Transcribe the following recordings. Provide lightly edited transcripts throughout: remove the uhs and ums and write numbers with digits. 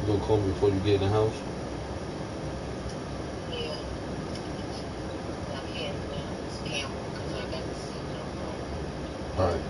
You gonna call me before you get in the house? Yeah. I can't scam because I got to see no problem. All right.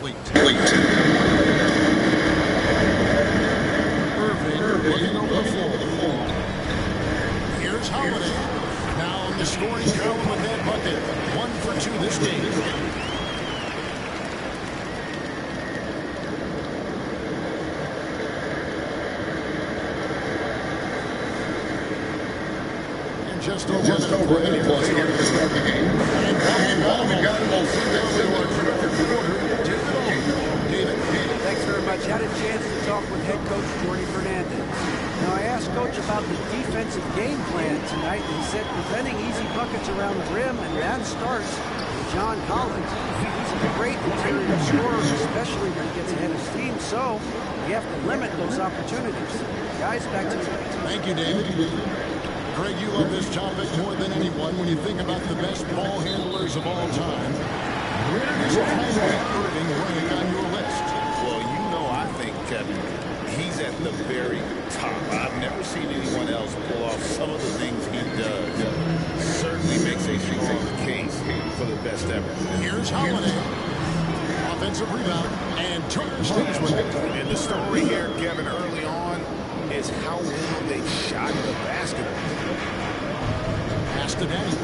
Later. Irving looking over the floor. Here's Holiday. Now in the scoring column with that bucket. 1 for 2 this game. And just over a minute here to start the game. And we got it all through our third quarter. David. Thanks very much. Had a chance to talk with head coach Jordy Fernandez. Now, I asked Coach about the defensive game plan tonight, and he said preventing easy buckets around the rim, and that starts with John Collins. He's a great interior scorer, especially when he gets ahead of steam, so you have to limit those opportunities. Guys, back to you. Thank you, David. Greg, you love this topic more than anyone when you think about the best ball handlers of all time. Where does Kyrie Irving rank on your list? Well, you know, I think, Kevin, he's at the very top. I've never seen anyone else pull off some of the things he does. Certainly makes a strong case for the best ever. Here's Holiday. Offensive rebound, and Turner stays with it. And the story here, Kevin, early on, is how well they shot the basketball. Pass to Daniels.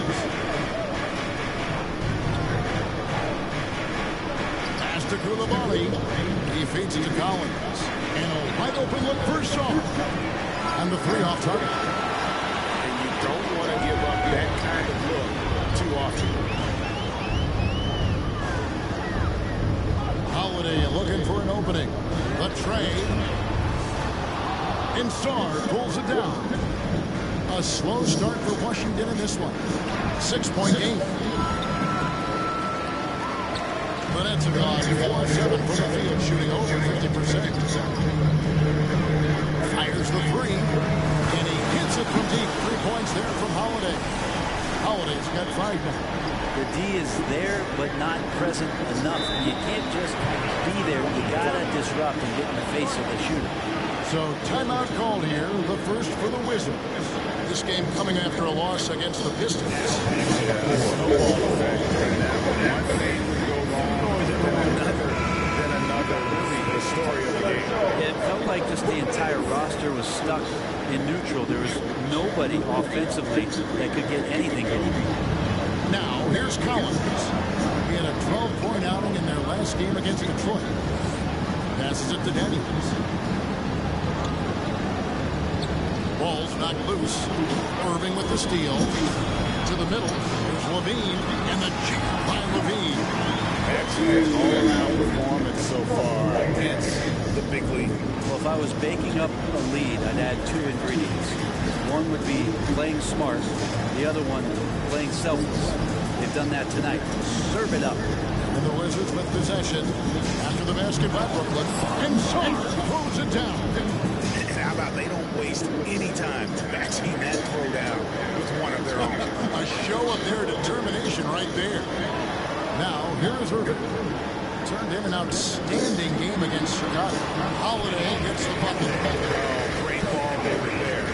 Pass to Koulibaly. He feeds it to Collins. And a wide open look for Shaw. And the 3 off target. And you don't want to give up that kind of look too often. Holiday looking for an opening. The trade. And Starr pulls it down. A slow start for Washington in this one. 6-point game. The Nets have gone 4-7 from the field, shooting over 50%. Fires the 3. And he hits it from deep. 3 points there from Holiday. Holiday's got 5 now. The D is there, but not present enough. You can't just be there. You gotta disrupt and get in the face of the shooter. So timeout called here, the first for the Wizards. This game coming after a loss against the Pistons. One thing would go wrong, then another. Really, the story of the game. It felt like just the entire roster was stuck in neutral. There was nobody offensively that could get anything going. Now, here's Collins. He had a 12-point outing in their last game against Detroit. Passes it to Daniels. Ball's knocked loose. Irving with the steal. To the middle. There's Levine. And the jam by Levine. Excellent all-around performance so far against the big league. Well, if I was baking up a lead, I'd add 2 ingredients. One would be playing smart. The other one, playing selfless. They've done that tonight. Serve it up. And the Wizards with possession. After the basket by Brooklyn. And Starr throws it down. And how about they don't waste any time matching that throwdown with one of their own. A show of their determination right there. Now, here's Irving. Turned in an outstanding game against Chicago. Holiday gets the bucket. Oh, great ball over there.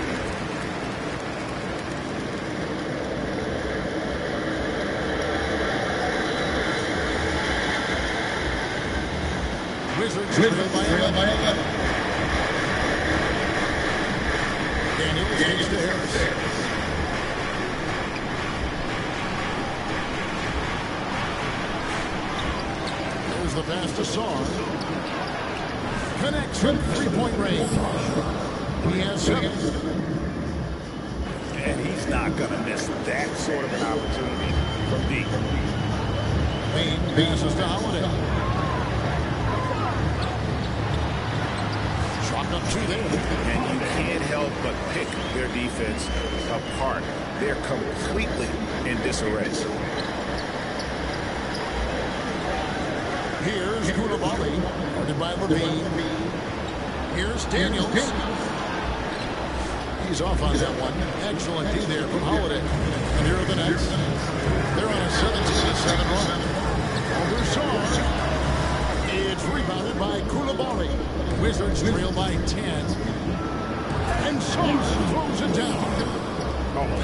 Wizards trail by 11. Daniels takes to Harris. There's the pass to Sarr. Connects from 3-point range. He has 7. He's not going to miss that sort of an opportunity from deep. Payne passes to Holiday. Chalk up two there. And you can't help but pick their defense apart. They're completely in disarray. Here's Koulibaly, guarded by Levine. Here's Daniels. He's off on that one. Excellent D there from Holiday. And here are the Nets. They're on a 17-7 run. Over Saar. It's rebounded by Koulibaly. Wizards trail by 10. And Saar throws it down.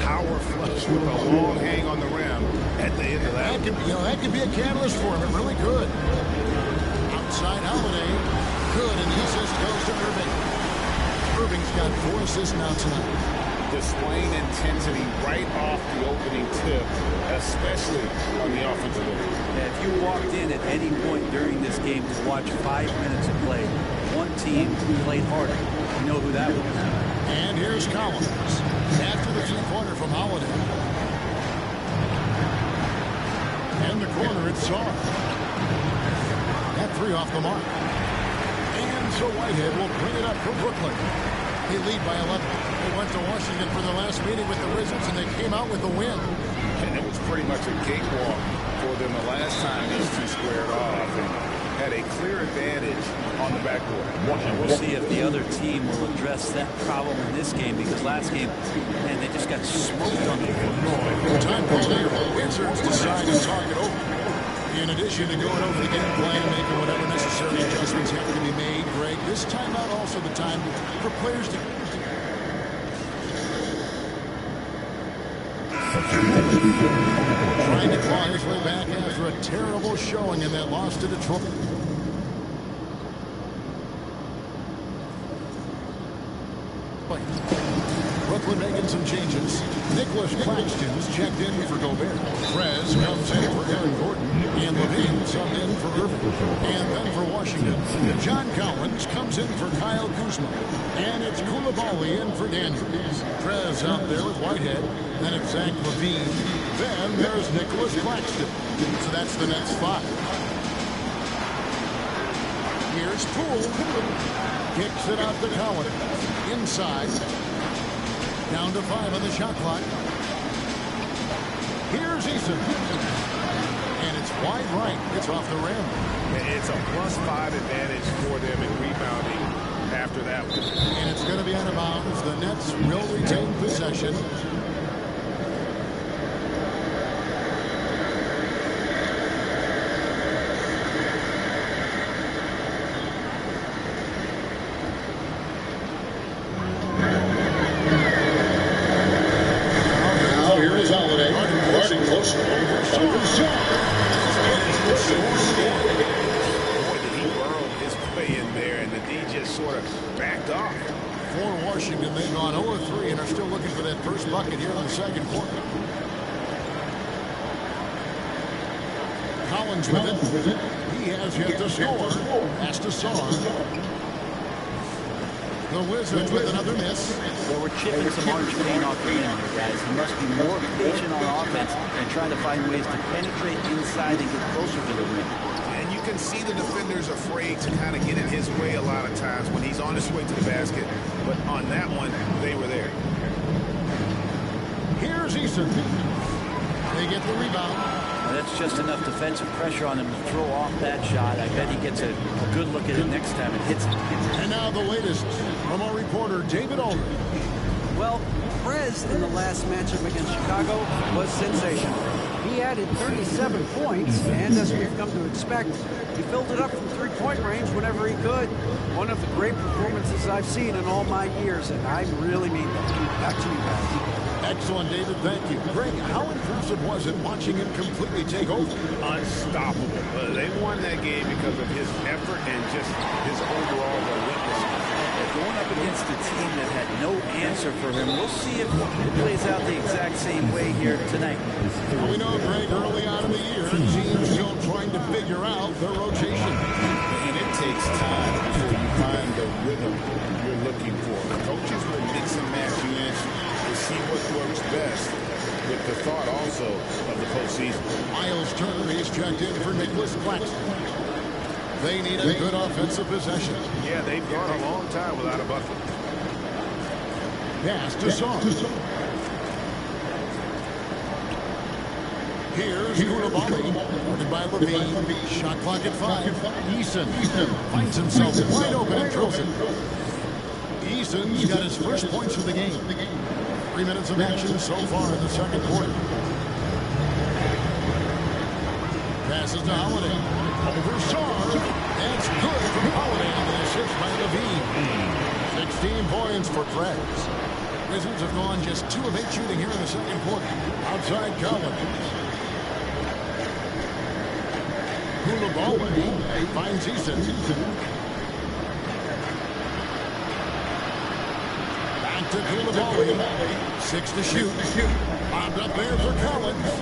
Power flush with a long hang on the rim at the end of that. That could be a catalyst for him. It really could. Outside Holiday. Good, and the assist goes to Irving. Irving's got 4 assists now tonight. Displaying intensity right off the opening tip, especially on the offensive end. If you walked in at any point during this game to watch 5 minutes of play, one team played harder. You know who that was. And here's Collins. After the three-pointer from Holiday. And the corner, it's Saar. That 3 off the mark. And so Whitehead will bring it up for Brooklyn. They lead by 11. They went to Washington for their last meeting with the Wizards, and they came out with a win. And it was pretty much a cakewalk for them the last time these two squared off and had a clear advantage on the backcourt. And we'll see if the other team will address that problem in this game, because last game, man, they just got smoked on the floor. Time called here. Wizards decide to talk it over. In addition to going over the game plan, making whatever necessary adjustments have to be made, Greg, this timeout also the time for players to... Trying to claw his way back after a terrible showing in that loss to Detroit. Brooklyn making some changes. Nicholas Claxton's checked in for Gobert. Prez comes in for Aaron Gordon. And Levine subbed in for Irving. And then for Washington, John Collins comes in for Kyle Kuzma. And it's Koulibaly in for Daniels. Prez out there with Whitehead. Then it's Zach Levine. Then there's Nicholas Claxton. So that's the next 5. Here's Poole. Kicks it out to Collins. Inside. Down to 5 on the shot clock. Here's Eason. And it's wide right. It's off the rim. It's a +5 advantage for them in rebounding after that one. And it's going to be out of bounds. The Nets will retain possession. Washington, they've gone 0-3 and are still looking for that first bucket here in the second quarter. Collins with it. He has yet to score. Pass to Saar. The Wizards with another miss. Well, we're chipping some orange paint off the rim here, guys. He must be more patient on offense and trying to find ways to penetrate inside and get closer to the rim. And you can see the defenders afraid to kind of get in his way a lot of times when he's on his way to the basket. But on that one, they were there. Here's Eason. They get the rebound. Well, that's just enough defensive pressure on him to throw off that shot. I bet he gets a good look at it next time and hits it. And now the latest from our reporter, David Aldridge. Well, Prez in the last matchup against Chicago was sensational. He added 37 points, and as we've come to expect, he filled it up from three-point range whenever he could. One of the great performances I've seen in all my years, and I really mean that. Back to you guys. Excellent, David. Thank you. Greg, how impressive was it watching him completely take over? Unstoppable. They won that game because of his effort and just his overall relentlessness. Going up against a team that had no answer for him. We'll see if it plays out the exact same way here tonight. Well, we know, Greg, early on in the year, teams still trying to figure out their rotation. And it takes time before you find the rhythm you're looking for. Coaches will mix and match units to see what works best. so of the postseason. Miles Turner is checked in for Nicholas Claxton. They need a good offensive possession. Yeah, they've gone a long time without a bucket. Pass to Song. Here's Koulibaly, guarded by Levine. Shot clock at 5. Eason finds himself wide open and throws it. Eason's got his first points of the game. 3 minutes of action so far in the second quarter. Passes to Holiday. Over Song. That's good from Holiday on the assist by Levine. 16 points for Preds. Wizards have gone just 2 of 8 shooting here in the second quarter. Outside Collins. Koulibaly finds Eason. Back to Koulibaly. 6 to shoot. Bombed up there for Collins.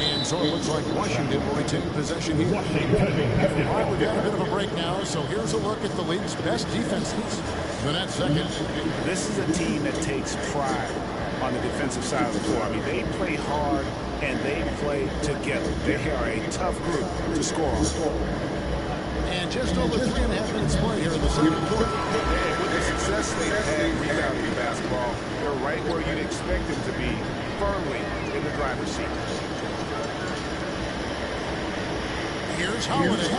And so it looks like Washington will retain possession here. All right, we've got a bit of a break now, so here's a look at the league's best defenses. The net second. This is a team that takes pride on the defensive side of the floor. I mean, they play hard and they play together. They are a tough group to score on. And just over 3.5 minutes play here in the second quarter. And with the success they've had rebounding in basketball, they're right where you'd expect them to be, firmly in the driver's seat. Here's Holiday.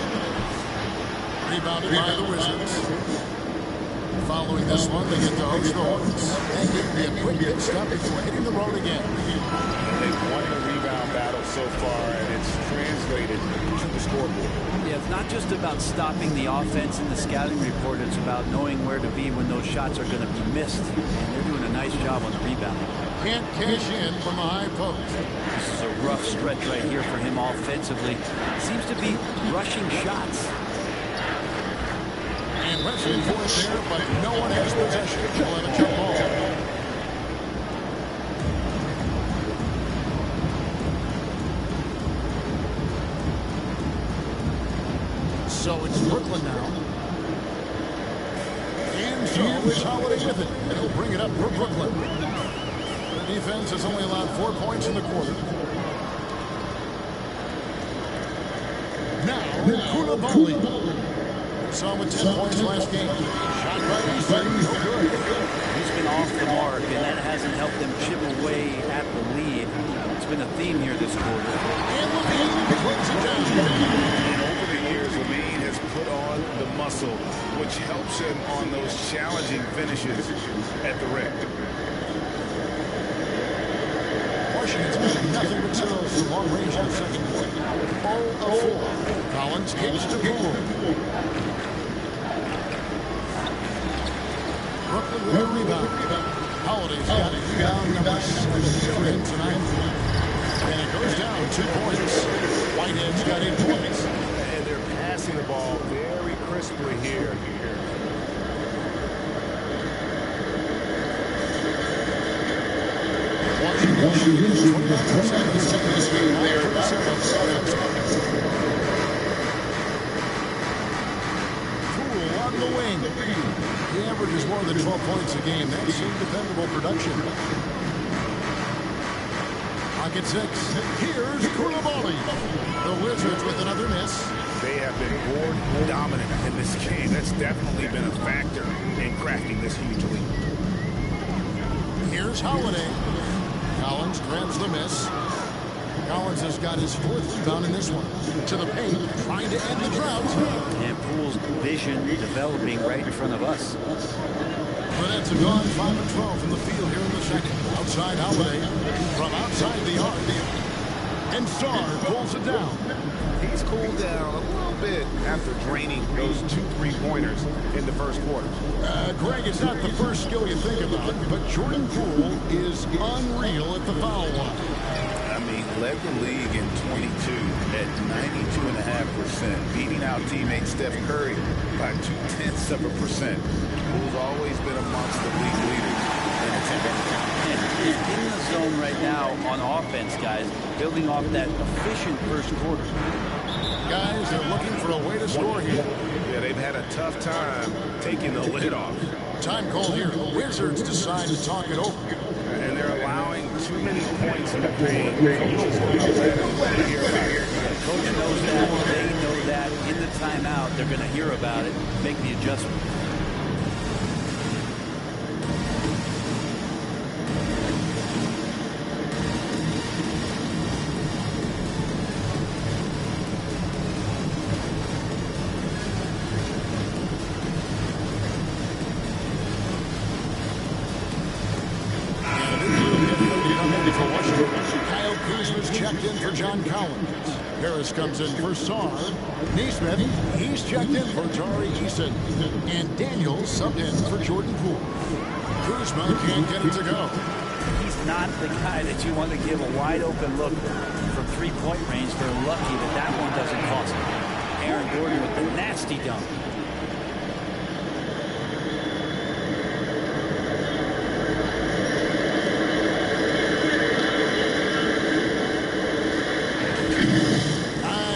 Rebounded by the Wizards. Following this one, they get to host the Hornets. And give me a quick pit stop before hitting the road again. They've won the rebound battle so far, and it's translated to the scoreboard. Yeah, it's not just about stopping the offense in the scouting report. It's about knowing where to be when those shots are going to be missed. And they're doing a nice job on the rebound. Can't cash in from the high post. This is a rough stretch right here for him offensively. Seems to be rushing shots. And wrestling for it there, but no one has possession. We'll have a jump ball. So it's Brooklyn now. And so it's Holiday with it. And he'll bring it up for Brooklyn. The defense has only allowed 4 points in the quarter. Now, Koulibaly. Saw him with 10 points last game. Shot by Eason. No good. He's been off the mark, and that hasn't helped them chip away at the lead. It's been a theme here this quarter. And Levine puts it down. And over the years, Levine has put on the muscle, which helps him on those challenging finishes at the rim. Washington's missing nothing but zeros from long range in the second quarter. 0 of 4. Collins kicks to Poole. Brooklyn with a rebound. Holiday's got it down number 7 for him tonight. And it goes down 2 points. Whitehead's got 8 points. And they're passing the ball very crisply here. Washington shooting 29% of the second this game. 9% Poole on the wing. He averages more than 12 points a game. That's some dependable production. Pocket 6. Here's Koulibaly. The Wizards with another miss. They have been board dominant in this game. That's definitely been a factor in crafting this huge lead. Here's Holiday. Collins grabs the miss. Collins has got his 4th rebound in this one. To the paint, trying to end the drought. And Poole's vision developing right in front of us. The Nets have gone 5 of 12 from the field here in the second. Outside Holiday. From outside the arc. And Starr pulls it down. He's cooled down a little bit after draining those 2 3-pointers in the first quarter. Greg, it's not the first skill you think about, but Jordan Poole is unreal at the foul line. I mean, led the league in 22 at 92.5%, beating out teammate Steph Curry by 0.2%. Poole's always been amongst the league leaders in attempts. He's in the zone right now on offense, guys, building off that efficient first quarter. Guys, they're looking for a way to score here. Yeah, they've had a tough time taking the lid off. Time called here. The Wizards decide to talk it over. And they're allowing too many points in the paint. Coaches will know that and want to hear about it. Coach knows that. They know that. In the timeout, they're going to hear about it, make the adjustment. Checked in for John Collins. Harris comes in for Saar. Neesmith, he's checked in for Tari Eason. And Daniels subbed in for Jordan Poole. Kuzma can't get it to go. He's not the guy that you want to give a wide open look from three-point range. They're lucky that that one doesn't cost them. Aaron Gordon with the nasty dunk.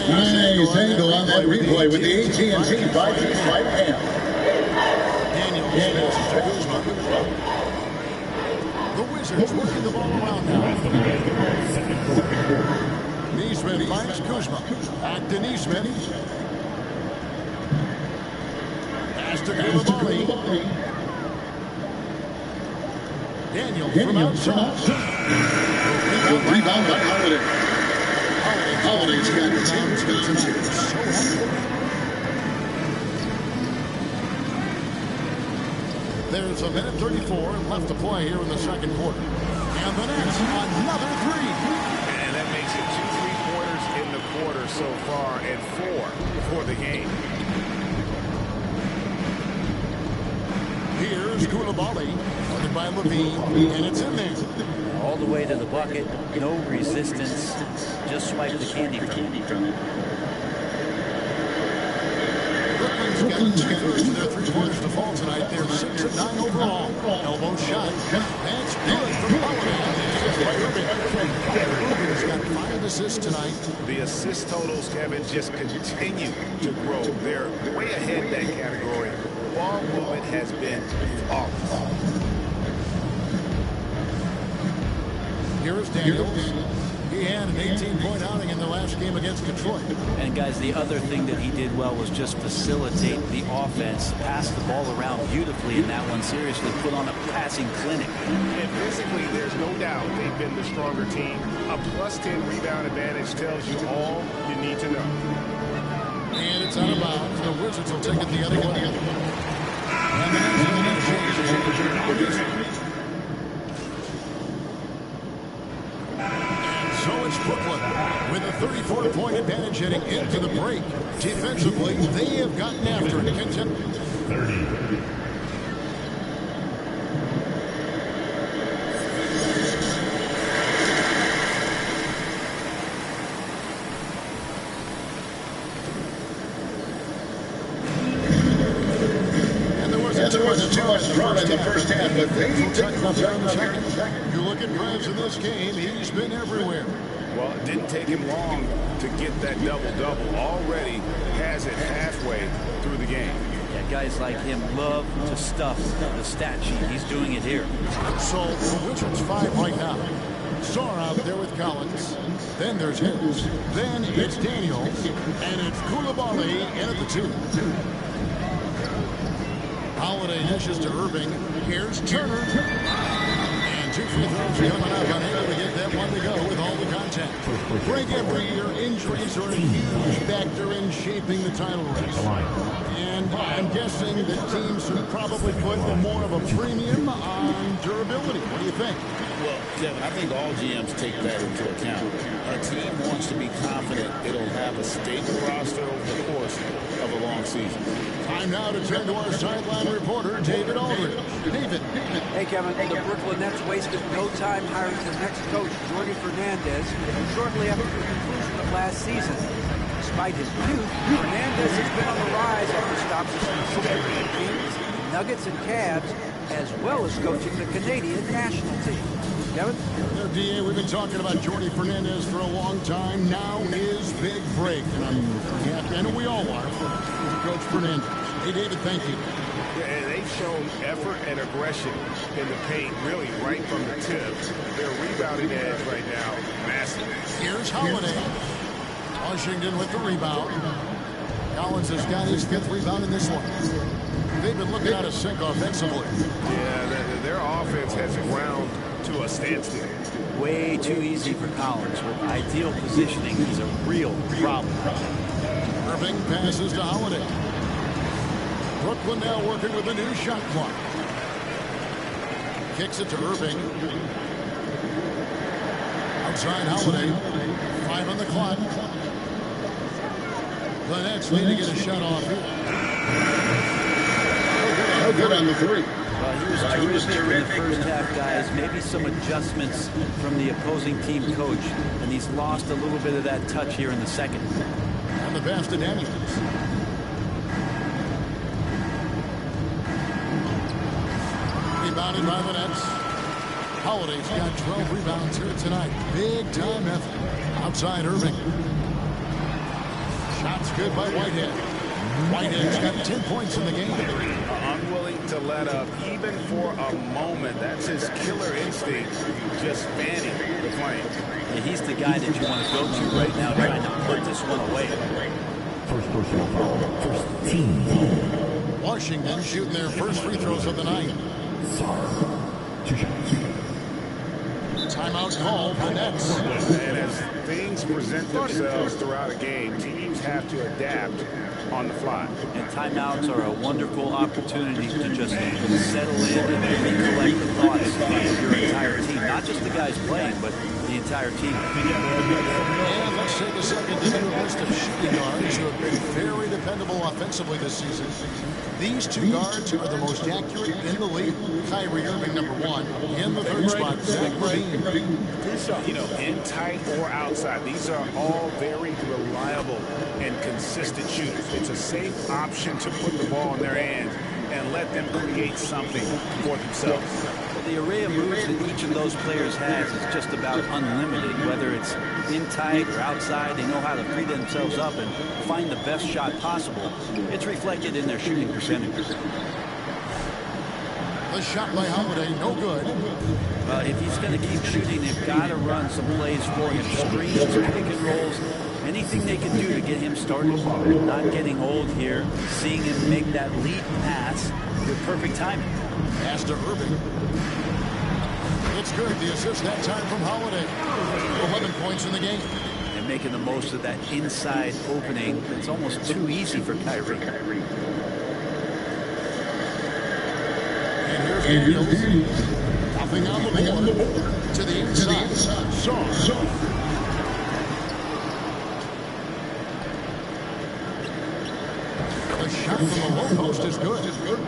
Nice angle on that replay with the AT&T 5G cam. Daniels to Kuzma. The Wizards working the ball around now. Neesmith finds Kuzma. Back to Neesmith. Pass to Koulibaly. Daniels from outside. Rebound by Holiday. Holiday's got his hands good tonight. There's a minute 34 left to play here in the second quarter. And the Nets, another three. And that makes it 2 3-pointers in the quarter so far and 4 for the game. Here's Koulibaly, guarded by Levine, and it's in there. All the way to the bucket, no resistance, just swipe the candy from it. Brooklyn's got first of their three-pointers to fall tonight. They're 6 of 9 overall. Elbow shot. That's good from Holiday. Rubin's got 5 assists tonight. The assist totals, Kevin, just continue to grow. They're way ahead in that category. Ball movement has been off. Here is Daniels. He had an 18-point outing in the last game against Detroit. And guys, the other thing that he did well was just facilitate the offense, pass the ball around beautifully in that one. Seriously, put on a passing clinic. And physically, there's no doubt they've been the stronger team. A +10 rebound advantage tells you all you need to know. And it's out of bounds. The Wizards will take it the other way. And the next so it's Brooklyn with a 34-point advantage heading into the break. Defensively, they have gotten after it. 30. There was a two-us run in the first half, but they took the second. You look at Prez in this game, he's been everywhere. Well, it didn't take him long to get that double-double. Already has it halfway through the game. Yeah, guys like him love to stuff the stat sheet. He's doing it here. So the Wizards 5 right now. Saar out there with Collins. Then there's Higgins. Then it's Daniels. And it's Koulibaly in at the 2. Holiday dishes to Irving. Here's Turner. And 2 free throws coming up, unable to get that one to go with all the contact. Break every year, injuries are a huge factor in shaping the title race. And I'm guessing that teams should probably put more of a premium on durability. What do you think? Well, Kevin, I think all GMs take that into account. A team wants to be confident it'll have a stable roster over the course of a long season. Time now to turn to our sideline reporter, David Aldridge. David. Hey, Kevin. The Brooklyn Nets wasted no time hiring their next coach, Jordi Fernandez, shortly after the conclusion of last season. Despite his youth, Fernandez has been on the rise after stops from the Kings, Nuggets, and Cavs, as well as coaching the Canadian national team. Kevin? DA, we've been talking about Jordi Fernandez for a long time. Now his big break. And I'm happy, and we all are, for Coach Fernandez. Hey, David, thank you. Yeah, and they've shown effort and aggression in the paint, really right from the tip. Their rebounding edge right now, massive. Here's Holiday. Washington with the rebound. Collins has got his 5th rebound in this one. They've been looking out of sync offensively. Yeah, their offense has ground to a standstill. Way too easy for Collins. With ideal positioning, he's a real problem. Irving passes to Holiday. Brooklyn now working with a new shot clock. Kicks it to Irving. Outside Holiday. 5 on the clock. The Nets need to get a shot off here. No good on the 3. Well, he was terrific in the first half, guys. Maybe some adjustments from the opposing team coach, and he's lost a little bit of that touch here in the second. And the pass to Daniels. Rebounded by the Nets. Holiday's got 12 rebounds here tonight. Big time effort. Outside Irving. Shots good by Whitehead. Whitehead's got 10 points in the game. Unwilling to let up, even for a moment. That's his killer instinct, just fanning the flame. Yeah, he's the guy that you want to go to right now, trying to put this one away. First personal foul. First team. Washington shooting their first free throws of the night. 2 shots. Timeout call for the Nets. And as things present themselves throughout a game, teams have to adapt on the fly. And timeouts are a wonderful opportunity to just settle in and recollect the thoughts of your entire team. Not just the guys playing, but the entire team. And let's take a second to do a list of shooting guards who have been very dependable offensively this season. These 2 guards are the most accurate in the league. Kyrie Irving, number 1. In the 3rd spot, Zach LaVine. You know, in tight or outside, these are all very reliable and consistent shooters. It's a safe option to put the ball in their hands and let them create something for themselves. The array of moves that each of those players has is just about unlimited. Whether it's in tight or outside, they know how to free themselves up and find the best shot possible. It's reflected in their shooting percentages. The shot by Holiday, no good. If he's going to keep shooting, they've got to run some plays for him. Screens, pick and rolls, anything they can do to get him started. Not getting old here, seeing him make that lead pass with perfect timing. Pass to Irving. It's good. The assist that time from Holiday. 11 points in the game. And making the most of that inside opening. It's almost too easy for Kyrie. And here's Daniels. Nothing on the board. To the inside. Shaw. The shot from the low post is good.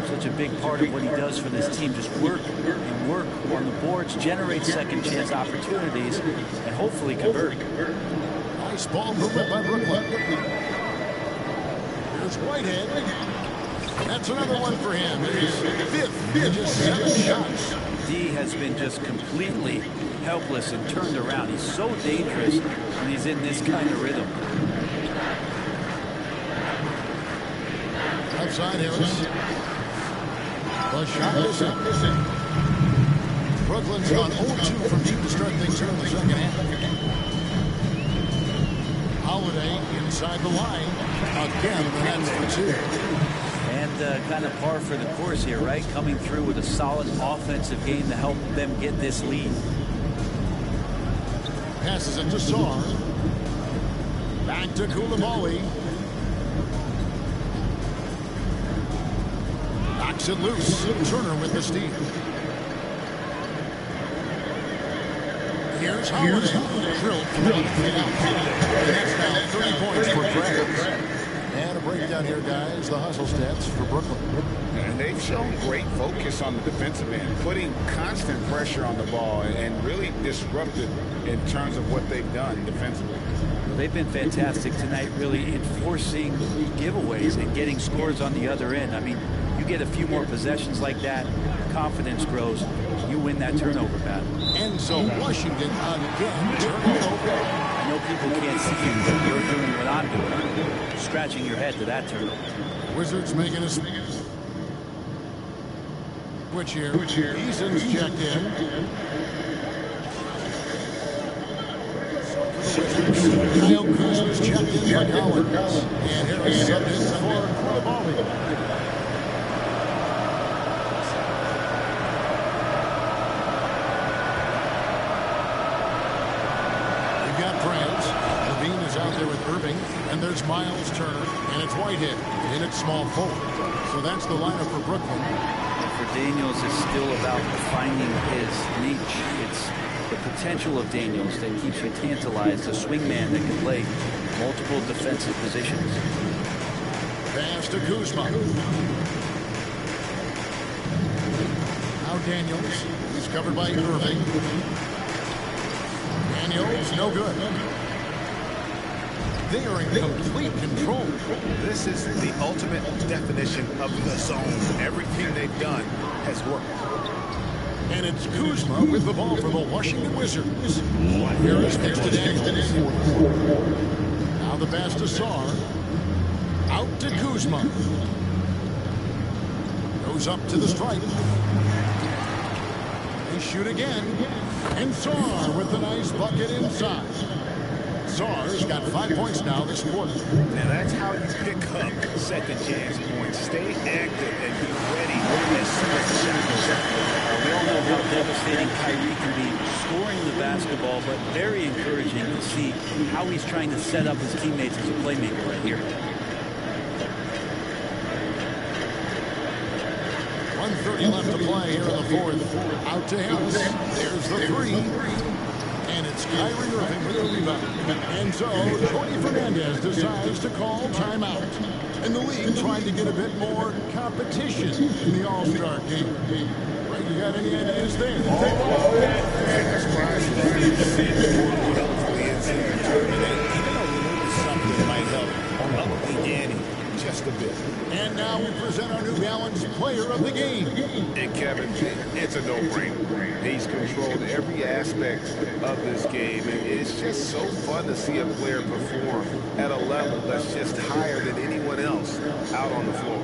Such a big part of what he does for this team. Just work and work on the boards, generate second chance opportunities, and hopefully convert. Nice ball movement by Brooklyn. Here's Whitehead. That's another one for him. His 5th. Just 7 shots. D has been just completely helpless and turned around. He's so dangerous when he's in this kind of rhythm. Outside Harris. The shot missing. Brooklyn's gone 0-2 from deep to start things here in the second half. Holiday inside the line. Again, the Nets for 2. And kind of par for the course here, right? Coming through with a solid offensive game to help them get this lead. Passes it to Sarr. Back to Koulibaly. Knocks it loose. Turner with the steal. Here's Holiday. Drilled from the And that's now 30 points for Travis. And a breakdown here, guys. The hustle stats for Brooklyn. And they've shown great focus on the defensive end, putting constant pressure on the ball and really disruptive in terms of what they've done defensively. They've been fantastic tonight, really enforcing giveaways and getting scores on the other end. I mean, you get a few more possessions like that, confidence grows, you win that turnover battle. And so Washington again turning over. I know people can't see you, but you're doing what I'm doing, scratching your head to that turnover. Wizards making a Switch here. Eason's checked in. Kyle Kuzma's checked in for Collins. And Harris subbed in for Koulibaly. We've got France. Levine is out there with Irving. And there's Miles Turner. And it's Whitehead in at small forward. So that's the lineup for Brooklyn. And for Daniels, it's still about finding his niche. It's the potential of Daniels that keeps you tantalized, a swingman that can play multiple defensive positions. Pass to Kuzma. Now Daniels. He's covered by Irving. Daniels, no good. They are in complete control. This is the ultimate definition of the zone. Everything they've done has worked. And it's Kuzma with the ball for the Washington Wizards. Harris kicks to Daniels. Now the pass to Sarr. Out to Kuzma. Goes up to the stripe. They shoot again. And Sarr with the nice bucket inside. Sarr's got 5 points now this quarter. Now that's how you pick up second chance points. Stay active and be ready as soon as the shot goes up. We all know how devastating Kyrie can be scoring the basketball, but very encouraging to see how he's trying to set up his teammates as a playmaker right here. 1:30 left to play here in the fourth. Out to Harris. There's the three. And it's Kyrie Irving with a rebound. And so, Tony Fernandez decides to call timeout. And the league trying to get a bit more competition in the All-Star game. Right, you got any ideas there? Something might help up the ante just a bit. And now we present our New Balance player of the game. And Kevin, it's a no-brainer. He's controlled every aspect of this game, and it's just so fun to see a player perform at a level that's just higher than anyone else out on the floor.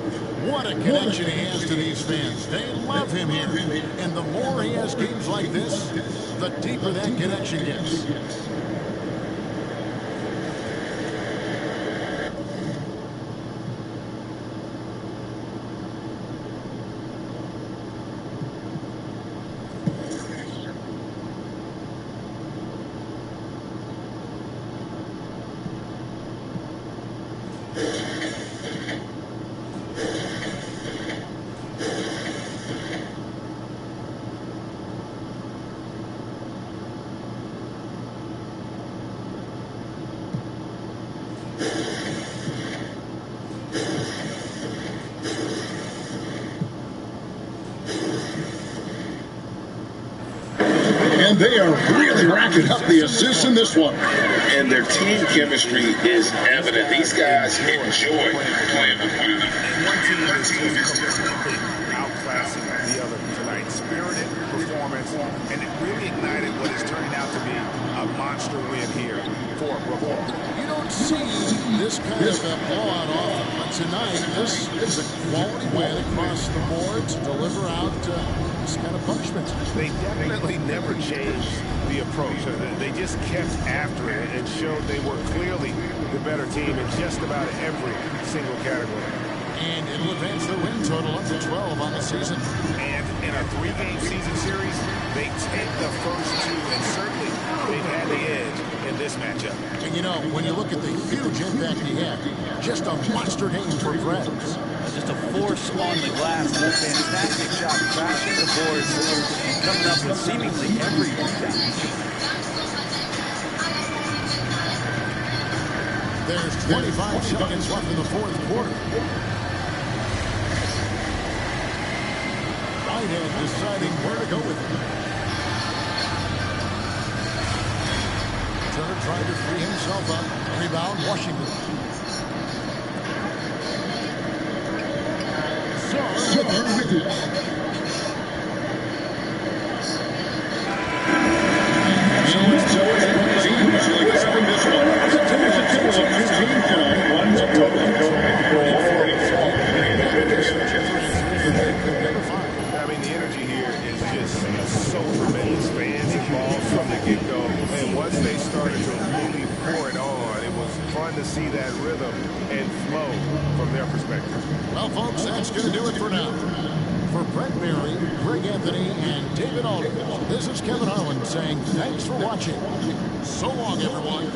What a connection he has to these fans. They love him here. And the more he has games like this, the deeper that connection gets. And they are really racking up the assists in this one. And their team chemistry is evident. These guys enjoy playing with one another. One team is just outclassing the other tonight. Spirited performance, and it really ignited what is turning out to be a monster win here for Brooklyn. You don't see this kind of a blowout often, but tonight this is a quality win across the board to deliver out this kind of punishment. They definitely never changed the approach. They just kept after it and showed they were clearly the better team in just about every single category. And it'll advance their win total up to 12 on the season. And in a three-game season series, they take the first two, and certainly they've had the edge in this matchup. And you know, when you look at the huge impact he had, just a monster game for Preds. Just a force on the glass, and a fantastic shot, crashing the boards and coming up with seemingly every rebound. There's 25 seconds left in the fourth quarter. Whitehead deciding where to go with it. Turner trying to free himself up. Rebound, Washington. Sarr with it. I mean, the just so tremendous. Fans involved from the get-go. And once they started to really pour it on, it was fun to see that rhythm and flow from their perspective. Well, folks, that's going to do it for now. For Brett Berry, Greg Anthony, and David Aldridge, this is Kevin Harlan saying thanks for watching. So long, everyone.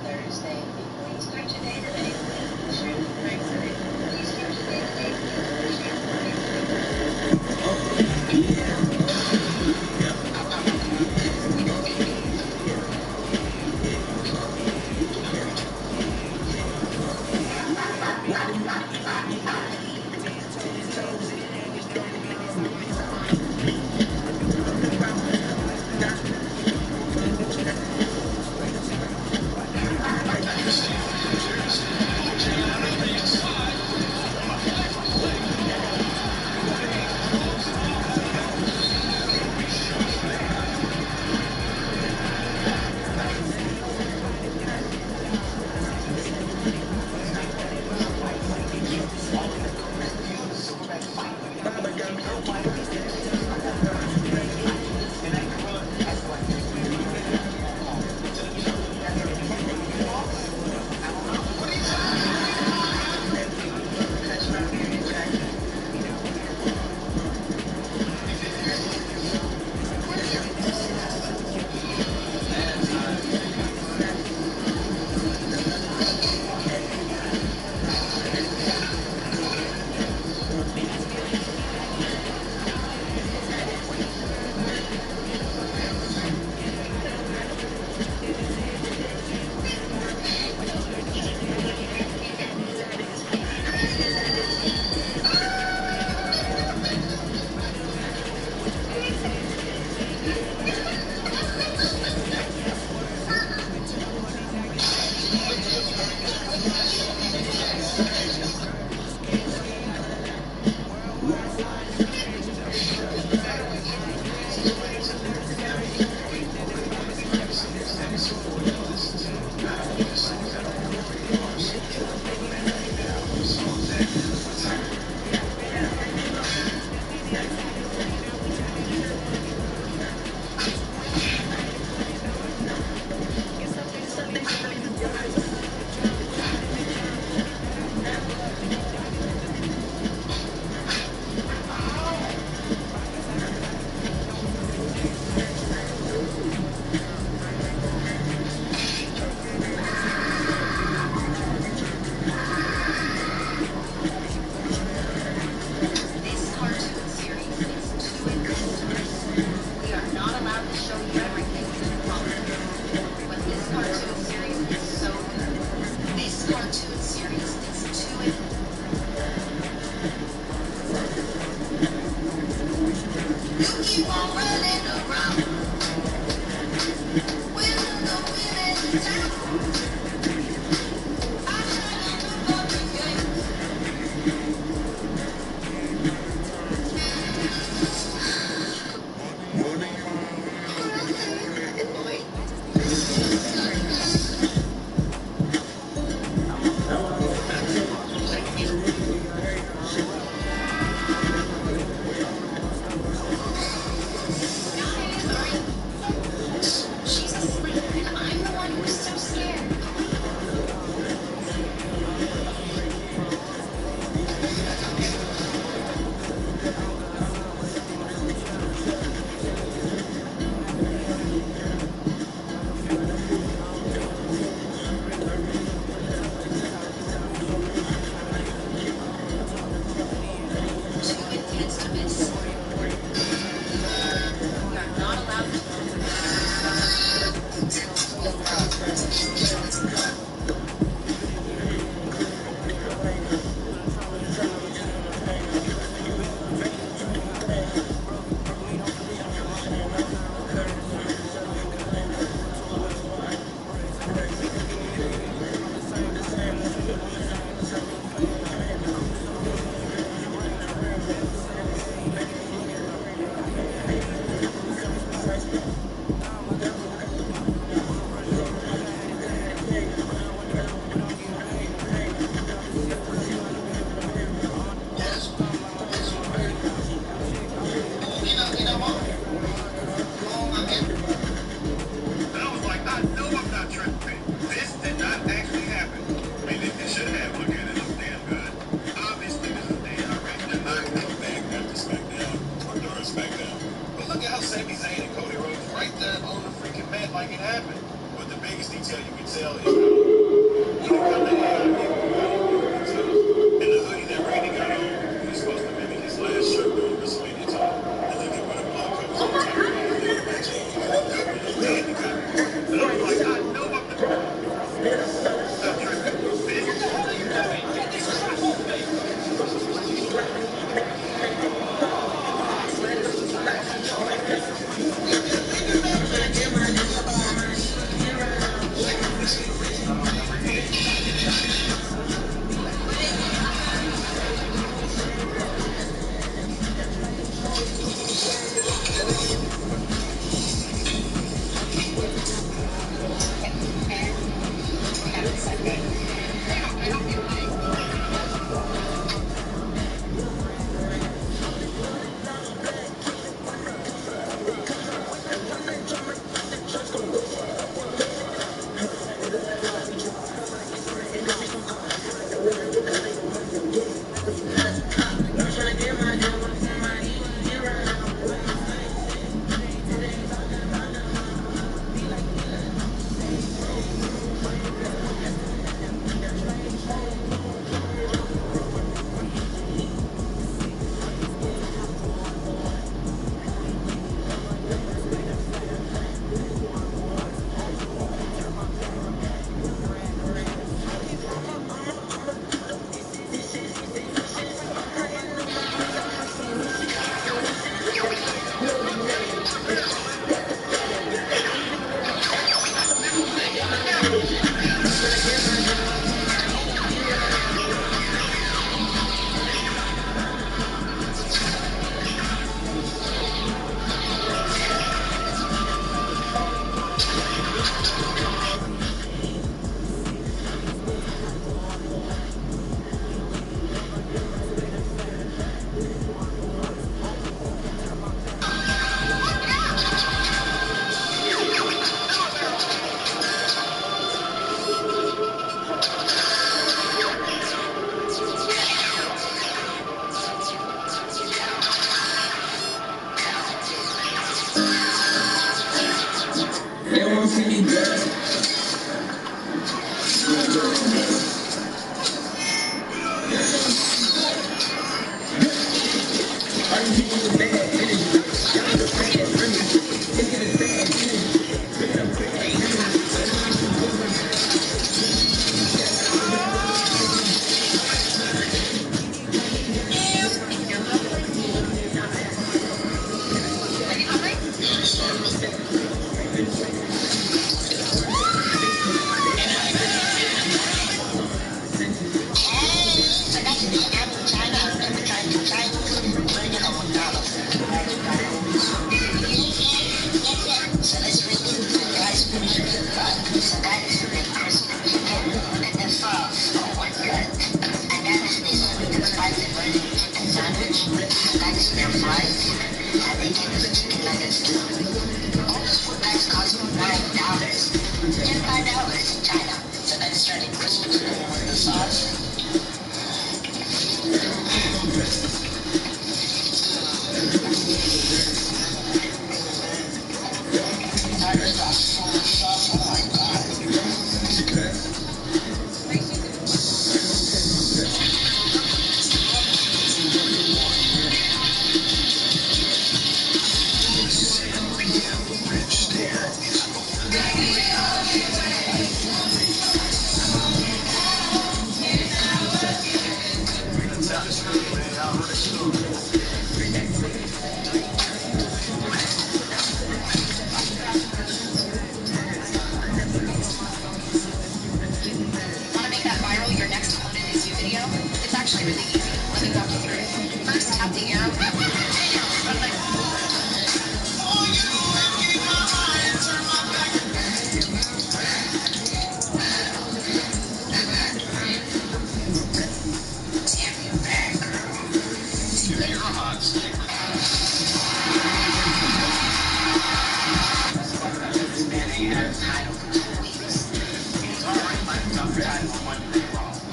Thursday. Please start your day today. Share the breaks today. Please start your day today. Share the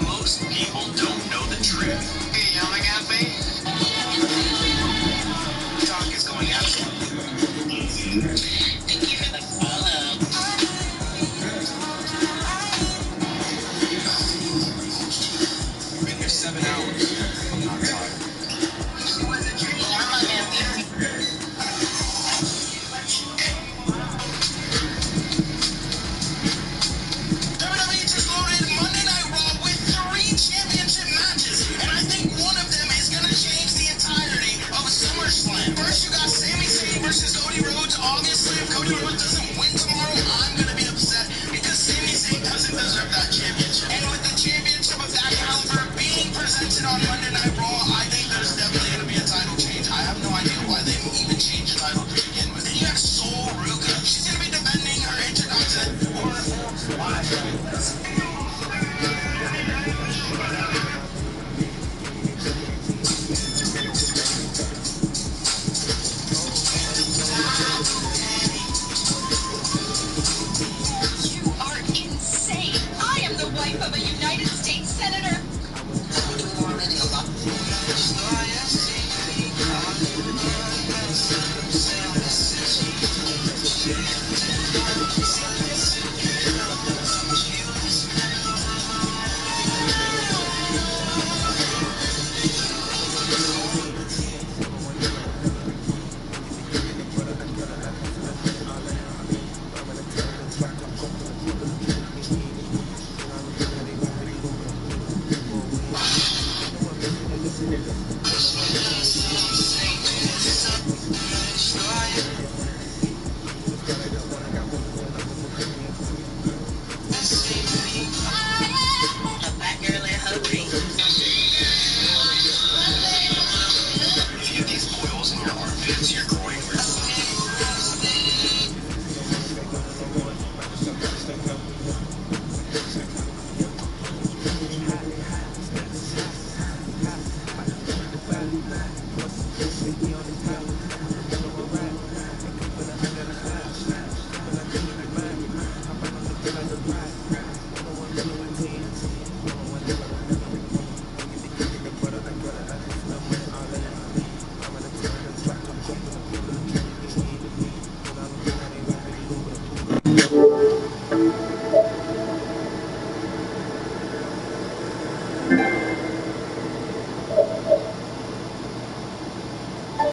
Most people don't know the truth. Hey, y'all, I got me. Talk is going absolutely. Thank you for the follow. Been here 7 hours. I'm not tired.